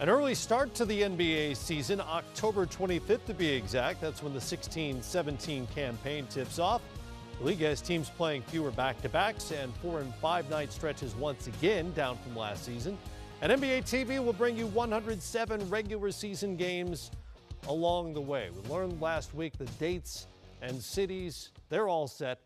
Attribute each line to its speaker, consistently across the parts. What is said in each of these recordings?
Speaker 1: An early start to the NBA season, October 25th to be exact. That's when the 16-17 campaign tips off. The league has teams playing fewer back-to-backs and 4- and 5-night stretches once again, down from last season. And NBA TV will bring you 107 regular season games along the way. We learned last week the dates and cities, they're all set.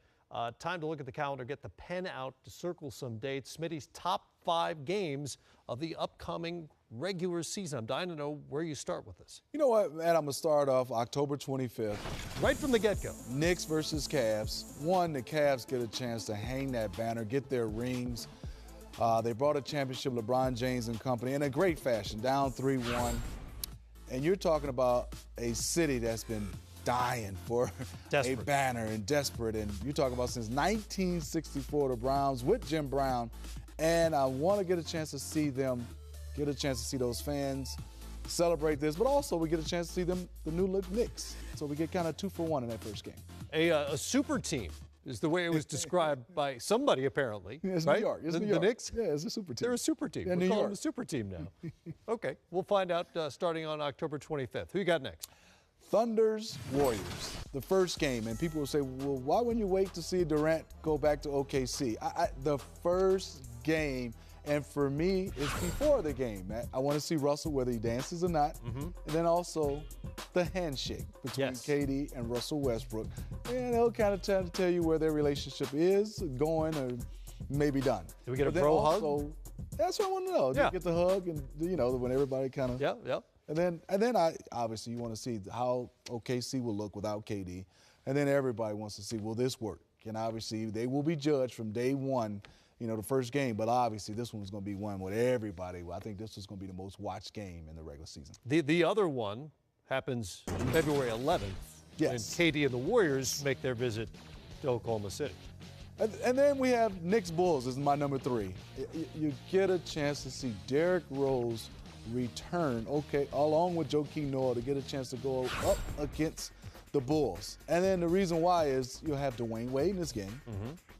Speaker 1: Time to look at the calendar, get the pen out to circle some dates. Smitty's top 5 games of the upcoming regular season. I'm dying to know where you start with this.
Speaker 2: You know what, Matt? I'm going to start off October 25th.
Speaker 1: Right from the get-go.
Speaker 2: Knicks versus Cavs. The Cavs get a chance to hang that banner, get their rings. They brought a championship, LeBron James and company, in a great fashion, down 3-1. And you're talking about a city that's been dying for a banner and desperate. And you're talking about since 1964, the Browns with Jim Brown. And I want to get a chance to see them, get a chance to see those fans celebrate this, but also we get a chance to see them, the new look Knicks. So we get kind of 2 for 1 in that first game.
Speaker 1: A super team is the way it was described by somebody, apparently.
Speaker 2: Yeah, it's
Speaker 1: right?
Speaker 2: New York. It's New
Speaker 1: the
Speaker 2: York.
Speaker 1: Knicks?
Speaker 2: Yeah, it's a super team.
Speaker 1: They're a super team.
Speaker 2: Yeah,
Speaker 1: We're
Speaker 2: New
Speaker 1: calling
Speaker 2: York.
Speaker 1: them a super team now. Okay, we'll find out starting on October 25th. Who you got next?
Speaker 2: Thunder's Warriors, the first game. And people will say, well, why wouldn't you wait to see Durant go back to OKC? The first game, and for me, it's before the game, Matt. I want to see Russell, whether he dances or not. And then also the handshake between KD and Russell Westbrook. And they'll kind of tell you where their relationship is going or maybe done.
Speaker 1: Do we get a bro hug?
Speaker 2: That's what I want to know. Do you get the hug and, you know, when everybody kind of.
Speaker 1: Yeah.
Speaker 2: And then obviously you want to see how OKC will look without KD. And then everybody wants to see, will this work? And obviously they will be judged from day one, you know, the first game. But obviously this one is going to be one with everybody. I think this is going to be the most watched game in the regular season. The
Speaker 1: other one happens February 11th.
Speaker 2: Yes.
Speaker 1: When KD and the Warriors make their visit to Oklahoma City.
Speaker 2: And then we have Knicks Bulls. This is my number 3. You get a chance to see Derrick Rose return, along with Joakim Noah, to get a chance to go up against the Bulls. And then the reason why is you'll have Dwayne Wade in this game.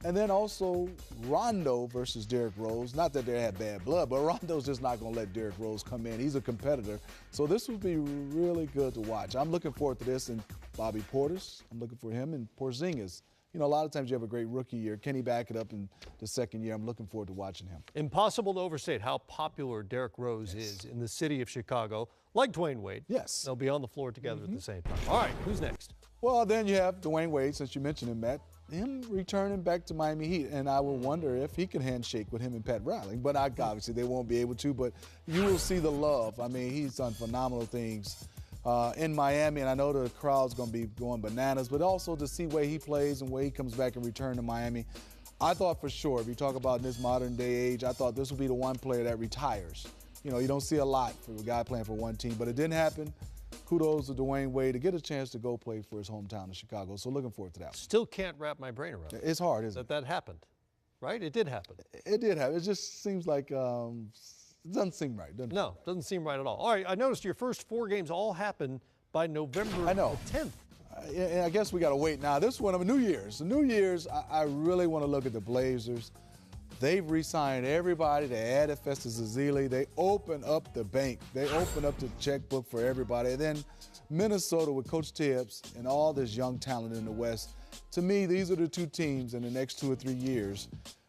Speaker 2: And then also Rondo versus Derrick Rose. Not that they have bad blood, but Rondo's just not going to let Derrick Rose come in. He's a competitor. So this will be really good to watch. I'm looking forward to this. And Bobby Portis, I'm looking for him, and Porzingis. You know, a lot of times you have a great rookie year. Can he back it up in the second year? I'm looking forward to watching him.
Speaker 1: Impossible to overstate how popular Derrick Rose is in the city of Chicago, like Dwayne Wade.
Speaker 2: Yes.
Speaker 1: They'll be on the floor together at the same time. All right, who's next?
Speaker 2: Well, then you have Dwayne Wade, since you mentioned him, Matt. Him returning back to Miami Heat, and I will wonder if he can handshake with him and Pat Riley. But obviously they won't be able to, but you will see the love. I mean, he's done phenomenal things in Miami, and I know the crowd's going to be going bananas, but also to see where he plays and where he comes back and return to Miami. I thought for sure, if you talk about in this modern day age, I thought this would be the one player that retires. You know, you don't see a lot for a guy playing for one team, but it didn't happen. Kudos to Dwayne Wade to get a chance to go play for his hometown of Chicago. So looking forward to that.
Speaker 1: Still can't wrap my brain around it.
Speaker 2: It's hard, isn't it?
Speaker 1: That happened, right? It did happen.
Speaker 2: It did happen. It just seems like it doesn't seem right.
Speaker 1: Doesn't seem right at all. All right, I noticed your first 4 games all happen by November 10th.
Speaker 2: And I guess we got to wait now. This one of New Year's. The New Year's, I really want to look at the Blazers. They've re-signed everybody. They added Festus Ezeli. They open up the bank. They open up the checkbook for everybody. And then Minnesota with Coach Tibbs and all this young talent in the West. To me, these are the 2 teams in the next 2 or 3 years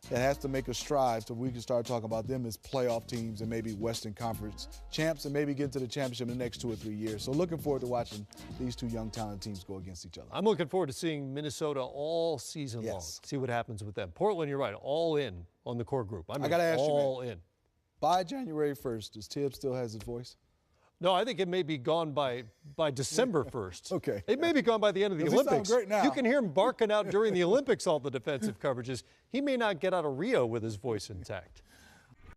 Speaker 2: that has to make a stride so we can start talking about them as playoff teams and maybe Western Conference champs and maybe get to the championship in the next 2 or 3 years. So looking forward to watching these 2 young talented teams go against each other.
Speaker 1: I'm looking forward to seeing Minnesota all season long. See what happens with them. Portland, you're right, all in on the core group. I got to ask all in.
Speaker 2: By January 1st, does Tibbs still has his voice?
Speaker 1: No, I think it may be gone by December 1st.
Speaker 2: Okay.
Speaker 1: It may be gone by the end of the Olympics.
Speaker 2: He sounds great now.
Speaker 1: You can hear him barking out during the Olympics, all the defensive coverages. He may not get out of Rio with his voice intact.